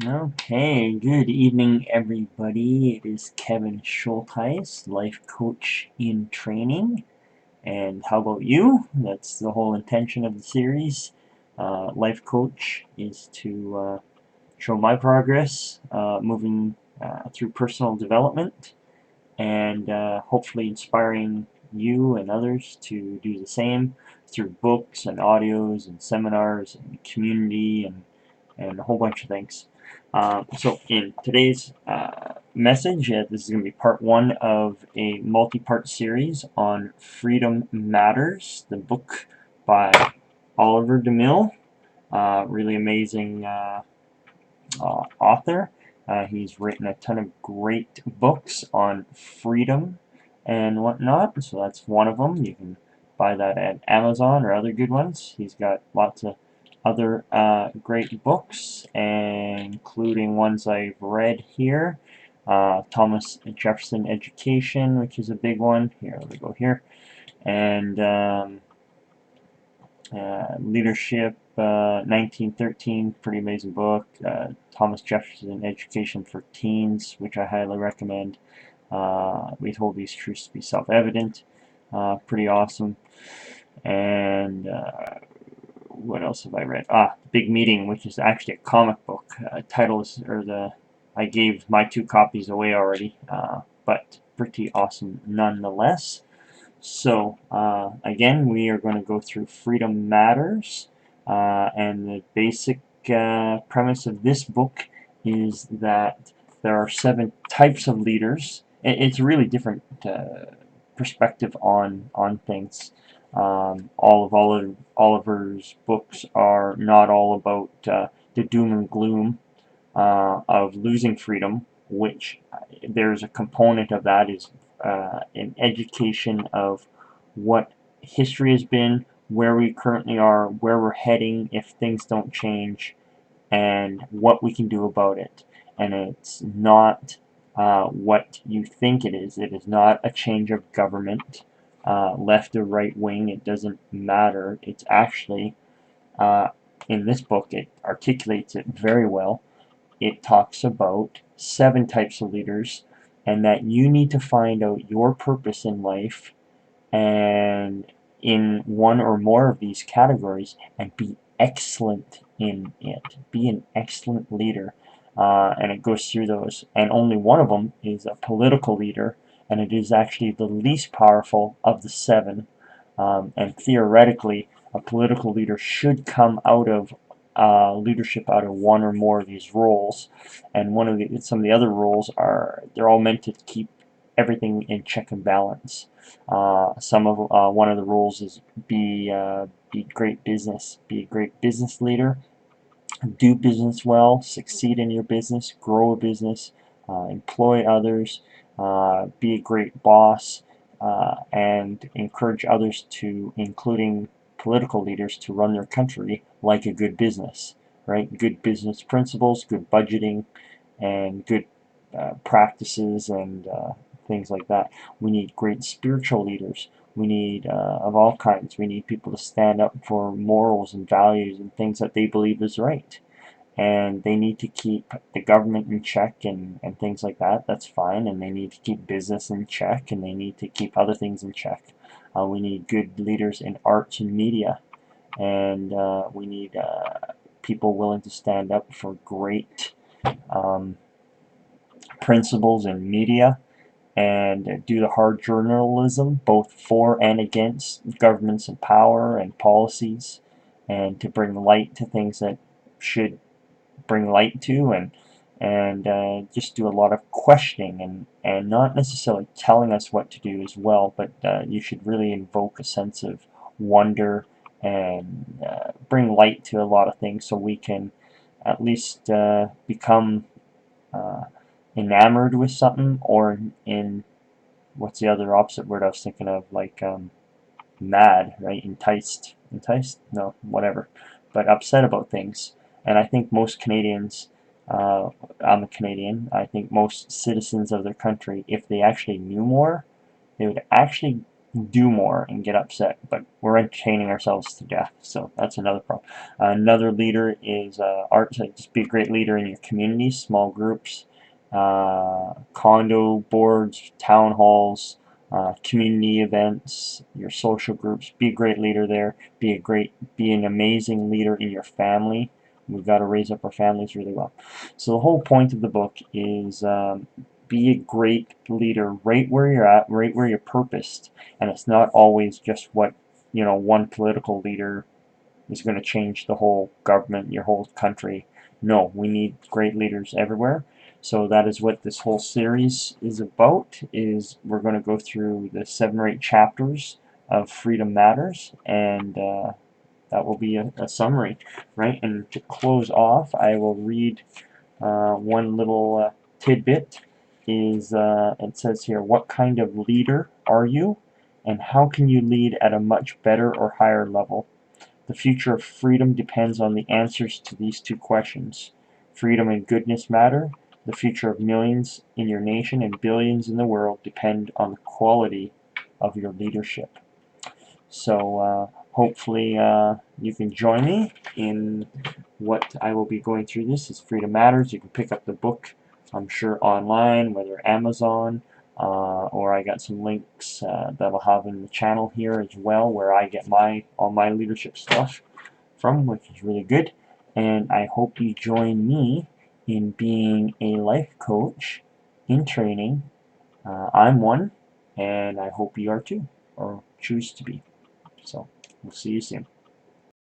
Okay, good evening, everybody. It is Kevin Schulthies, life coach in training. And how about you? That's the whole intention of the series. Life coach is to show my progress moving through personal development and hopefully inspiring you and others to do the same through books and audios and seminars and community and a whole bunch of things. So in today's message, this is going to be part one of a multi-part series on Freedom Matters, the book by Oliver deMille, really amazing author. He's written a ton of great books on freedom and whatnot, so that's one of them. You can buy that at Amazon or other good ones. He's got lots of other great books, including ones I've read here. Thomas Jefferson Education, which is a big one. Here, let me go here. And Leadership, 1913, pretty amazing book. Thomas Jefferson Education for Teens, which I highly recommend. We hold these truths to be self-evident. Pretty awesome. And what else have I read? Big Meeting, which is actually a comic book. I gave my 2 copies away already, but pretty awesome nonetheless. So, again, we are going to go through Freedom Matters, and the basic premise of this book is that there are 7 types of leaders. It's a really different perspective on things. All of Oliver's books are not all about the doom and gloom of losing freedom, which there's a component of that is an education of what history has been, where we currently are, where we're heading if things don't change, and what we can do about it. And it's not what you think it is. It is not a change of government, left or right wing. It doesn't matter. It's actually, in this book, it articulates it very well. It talks about 7 types of leaders and that you need to find out your purpose in life and in one or more of these categories and be excellent in it. Be an excellent leader. And it goes through those. And only one of them is a political leader, and it is actually the least powerful of the 7. And theoretically, a political leader should come out of leadership out of one or more of these roles, and some of the other roles they're all meant to keep everything in check and balance. One of the roles is be great business, be a great business leader, do business well, succeed in your business, grow a business, employ others, be a great boss, and encourage others to, including political leaders, to run their country like a good business, right? Good business principles, good budgeting, and good practices and things like that. We need great spiritual leaders. We need of all kinds. We need people to stand up for morals and values and things that they believe is right. And they need to keep the government in check and things like that. That's fine. And they need to keep business in check, and they need to keep other things in check. We need good leaders in arts and media, and we need people willing to stand up for great um, principles in media and do the hard journalism, both for and against governments and power and policies, and to bring light to things that should bring light to, and just do a lot of questioning and not necessarily telling us what to do as well, but you should really invoke a sense of wonder and bring light to a lot of things so we can at least become uh, enamored with something, or in what's the other opposite word I was thinking of, like mad, right? Enticed? No, whatever. But upset about things. And I think most Canadians, I'm a Canadian, I think most citizens of their country, if they actually knew more, they would actually do more and get upset, but we're entertaining ourselves to death. So that's another problem. Another leader is art. So just be a great leader in your community, small groups, condo boards, town halls, community events, your social groups. Be a great leader there. Be an amazing leader in your family. We've got to raise up our families really well. So the whole point of the book is be a great leader right where you're at, right where you're purposed. And it's not always just what, one political leader is going to change the whole government, your whole country. No, we need great leaders everywhere. So that is what this whole series is about, is we're going to go through the 7 or 8 chapters of Freedom Matters, and that will be a summary, right? And to close off, I will read one little tidbit. It says here, what kind of leader are you, and how can you lead at a much better or higher level? The future of freedom depends on the answers to these 2 questions. Freedom and goodness matter. The future of millions in your nation and billions in the world depend on the quality of your leadership. So hopefully you can join me in what I will be going through. This is Freedom Matters. You can pick up the book, I'm sure, online, whether Amazon, or I got some links that I'll have in the channel here as well, where I get all my leadership stuff from, which is really good. And I hope you join me in being a life coach in training. I'm one, and I hope you are too, or choose to be. So we'll see you soon.